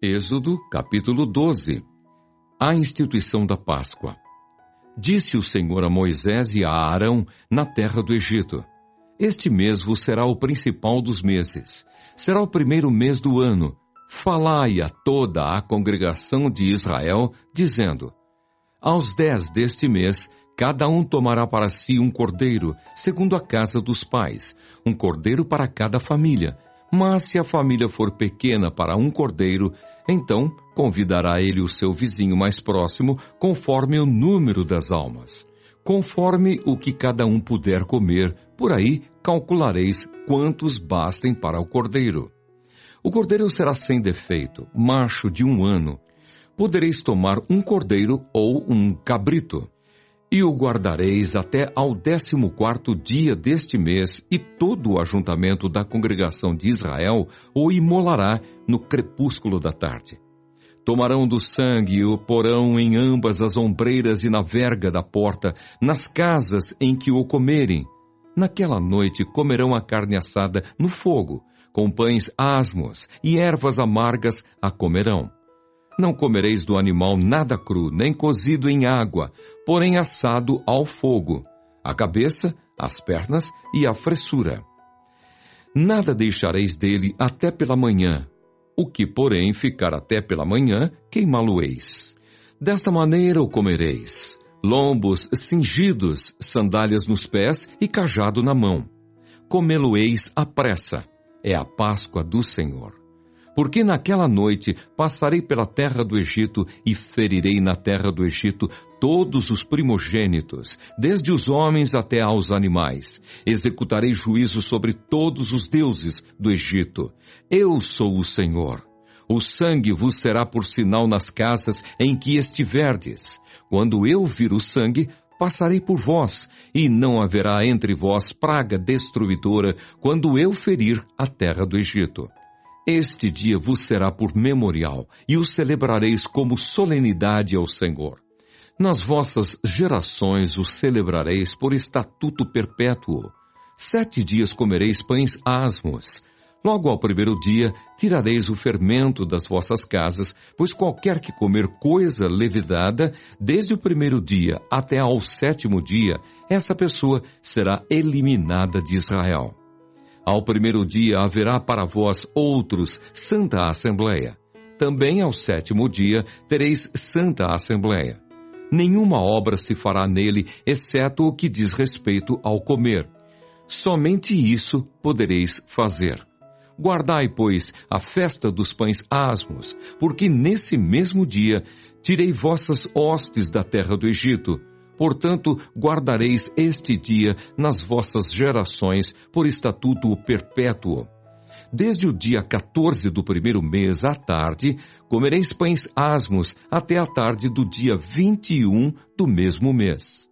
Êxodo, capítulo 12. A instituição da Páscoa. Disse o Senhor a Moisés e a Arão na terra do Egito: Este mês vos será o principal dos meses. Será o primeiro mês do ano. Falai a toda a congregação de Israel, dizendo: Aos 10 deste mês, cada um tomará para si um cordeiro, segundo a casa dos pais, um cordeiro para cada família. Mas se a família for pequena para um cordeiro, então convidará ele o seu vizinho mais próximo, conforme o número das almas. Conforme o que cada um puder comer, por aí calculareis quantos bastem para o cordeiro. O cordeiro será sem defeito, macho de 1 ano. Podereis tomar um cordeiro ou um cabrito. E o guardareis até ao 14º dia deste mês, e todo o ajuntamento da congregação de Israel o imolará no crepúsculo da tarde. Tomarão do sangue e o porão em ambas as ombreiras e na verga da porta, nas casas em que o comerem. Naquela noite comerão a carne assada no fogo, com pães asmos e ervas amargas a comerão. Não comereis do animal nada cru, nem cozido em água, porém assado ao fogo, a cabeça, as pernas e a fressura. Nada deixareis dele até pela manhã. O que, porém, ficar até pela manhã, queimá-lo-eis. Desta maneira o comereis: lombos cingidos, sandálias nos pés e cajado na mão. Comê-lo-eis à pressa. É a Páscoa do Senhor. Porque naquela noite passarei pela terra do Egito e ferirei na terra do Egito todos os primogênitos, desde os homens até aos animais. Executarei juízo sobre todos os deuses do Egito. Eu sou o Senhor. O sangue vos será por sinal nas casas em que estiverdes. Quando eu vir o sangue, passarei por vós, e não haverá entre vós praga destruidora quando eu ferir a terra do Egito. Este dia vos será por memorial, e o celebrareis como solenidade ao Senhor. Nas vossas gerações o celebrareis por estatuto perpétuo. 7 dias comereis pães asmos. Logo ao 1º dia tirareis o fermento das vossas casas, pois qualquer que comer coisa levedada, desde o 1º dia até ao 7º dia, essa pessoa será eliminada de Israel. Ao 1º dia haverá para vós outros santa assembleia. Também ao 7º dia tereis santa assembleia. Nenhuma obra se fará nele, exceto o que diz respeito ao comer. Somente isso podereis fazer. Guardai, pois, a festa dos pães asmos, porque nesse mesmo dia tirei vossas hostes da terra do Egito. Portanto, guardareis este dia nas vossas gerações por estatuto perpétuo. Desde o dia 14 do 1º mês à tarde, comereis pães asmos até a tarde do dia 21 do mesmo mês.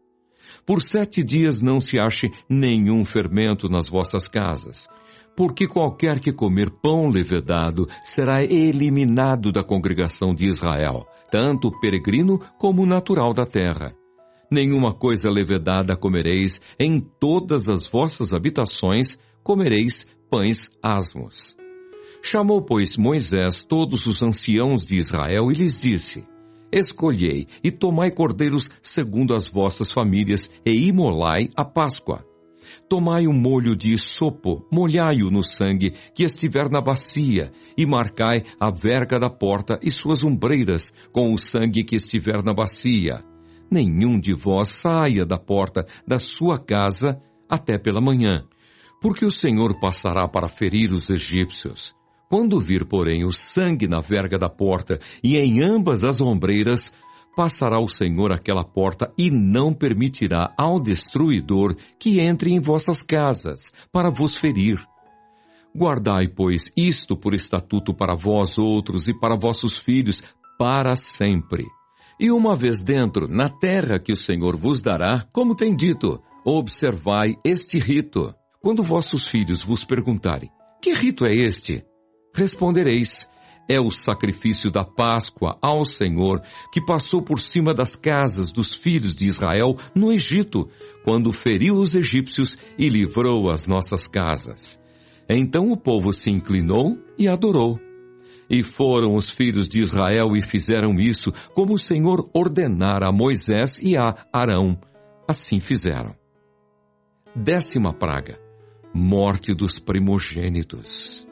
Por 7 dias não se ache nenhum fermento nas vossas casas, porque qualquer que comer pão levedado será eliminado da congregação de Israel, tanto peregrino como natural da terra. Nenhuma coisa levedada comereis, em todas as vossas habitações comereis pães asmos. Chamou, pois, Moisés todos os anciãos de Israel e lhes disse: Escolhei e tomai cordeiros segundo as vossas famílias e imolai a Páscoa. Tomai um molho de isopo, molhai-o no sangue que estiver na bacia, e marcai a verga da porta e suas ombreiras com o sangue que estiver na bacia. Nenhum de vós saia da porta da sua casa até pela manhã, porque o Senhor passará para ferir os egípcios. Quando vir, porém, o sangue na verga da porta e em ambas as ombreiras, passará o Senhor aquela porta e não permitirá ao destruidor que entre em vossas casas para vos ferir. Guardai, pois, isto por estatuto para vós outros e para vossos filhos para sempre. E uma vez dentro, na terra que o Senhor vos dará, como tem dito, observai este rito. Quando vossos filhos vos perguntarem: que rito é este? Respondereis: é o sacrifício da Páscoa ao Senhor, que passou por cima das casas dos filhos de Israel no Egito, quando feriu os egípcios e livrou as nossas casas. Então o povo se inclinou e adorou. E foram os filhos de Israel e fizeram isso, como o Senhor ordenara a Moisés e a Arão. Assim fizeram. 10ª praga: morte dos primogênitos.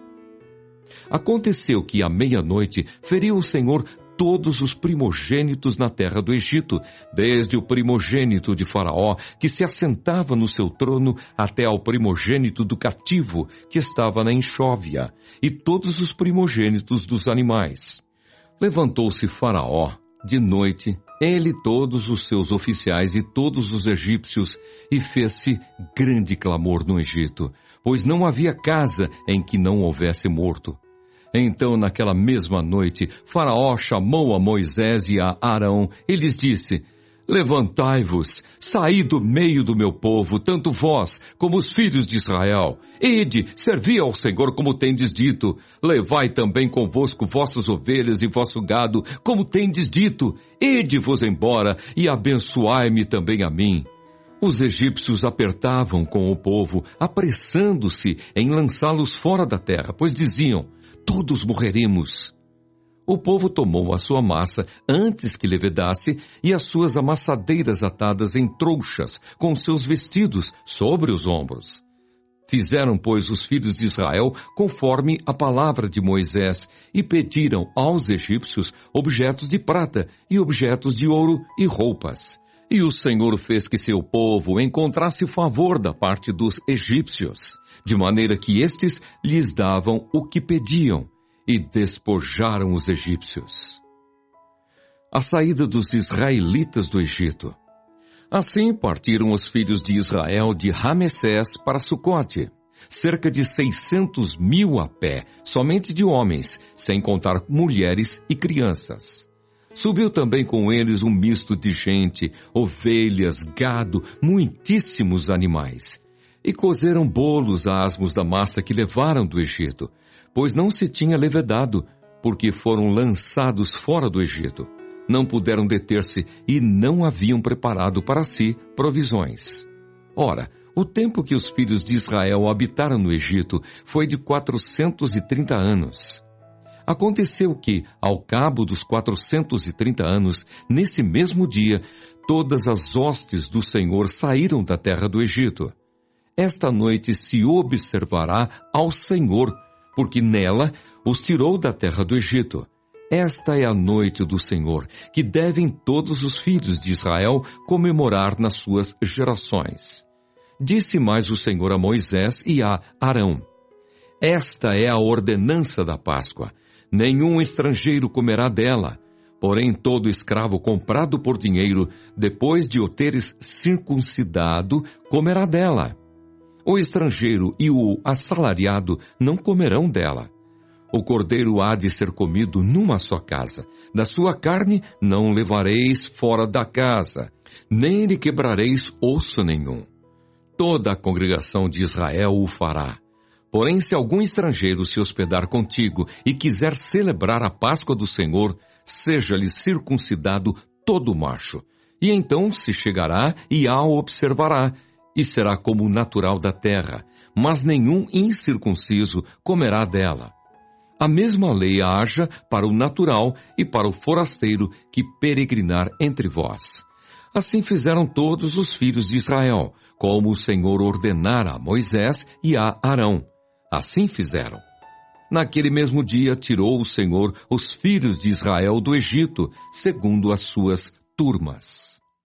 Aconteceu que à meia-noite feriu o Senhor todos os primogênitos na terra do Egito, desde o primogênito de Faraó, que se assentava no seu trono, até ao primogênito do cativo, que estava na enxóvia, e todos os primogênitos dos animais. Levantou-se Faraó de noite, ele, todos os seus oficiais e todos os egípcios, e fez-se grande clamor no Egito, pois não havia casa em que não houvesse morto. Então, naquela mesma noite, Faraó chamou a Moisés e a Arão e lhes disse: levantai-vos, saí do meio do meu povo, tanto vós como os filhos de Israel. Ide, servi ao Senhor como tendes dito. Levai também convosco vossas ovelhas e vosso gado, como tendes dito. Ide-vos embora e abençoai-me também a mim. Os egípcios apertavam com o povo, apressando-se em lançá-los fora da terra, pois diziam: todos morreremos. O povo tomou a sua massa antes que levedasse e as suas amassadeiras atadas em trouxas, com seus vestidos sobre os ombros. Fizeram, pois, os filhos de Israel conforme a palavra de Moisés e pediram aos egípcios objetos de prata e objetos de ouro e roupas. E o Senhor fez que seu povo encontrasse favor da parte dos egípcios, de maneira que estes lhes davam o que pediam, e despojaram os egípcios. A saída dos israelitas do Egito. Assim partiram os filhos de Israel de Ramessés para Sucote, cerca de 600.000 a pé, somente de homens, sem contar mulheres e crianças. Subiu também com eles um misto de gente, ovelhas, gado, muitíssimos animais. E cozeram bolos asmos da massa que levaram do Egito, pois não se tinha levedado, porque foram lançados fora do Egito. Não puderam deter-se e não haviam preparado para si provisões. Ora, o tempo que os filhos de Israel habitaram no Egito foi de 430 anos. Aconteceu que, ao cabo dos 430 anos, nesse mesmo dia, todas as hostes do Senhor saíram da terra do Egito. Esta noite se observará ao Senhor, porque nela os tirou da terra do Egito. Esta é a noite do Senhor, que devem todos os filhos de Israel comemorar nas suas gerações. Disse mais o Senhor a Moisés e a Arão: esta é a ordenança da Páscoa. Nenhum estrangeiro comerá dela, porém todo escravo comprado por dinheiro, depois de o teres circuncidado, comerá dela. O estrangeiro e o assalariado não comerão dela. O cordeiro há de ser comido numa só casa. Da sua carne não levareis fora da casa, nem lhe quebrareis osso nenhum. Toda a congregação de Israel o fará. Porém, se algum estrangeiro se hospedar contigo e quiser celebrar a Páscoa do Senhor, seja-lhe circuncidado todo macho. E então se chegará e a observará, e será como natural da terra, mas nenhum incircunciso comerá dela. A mesma lei haja para o natural e para o forasteiro que peregrinar entre vós. Assim fizeram todos os filhos de Israel, como o Senhor ordenara a Moisés e a Arão. Assim fizeram. Naquele mesmo dia tirou o Senhor os filhos de Israel do Egito, segundo as suas turmas.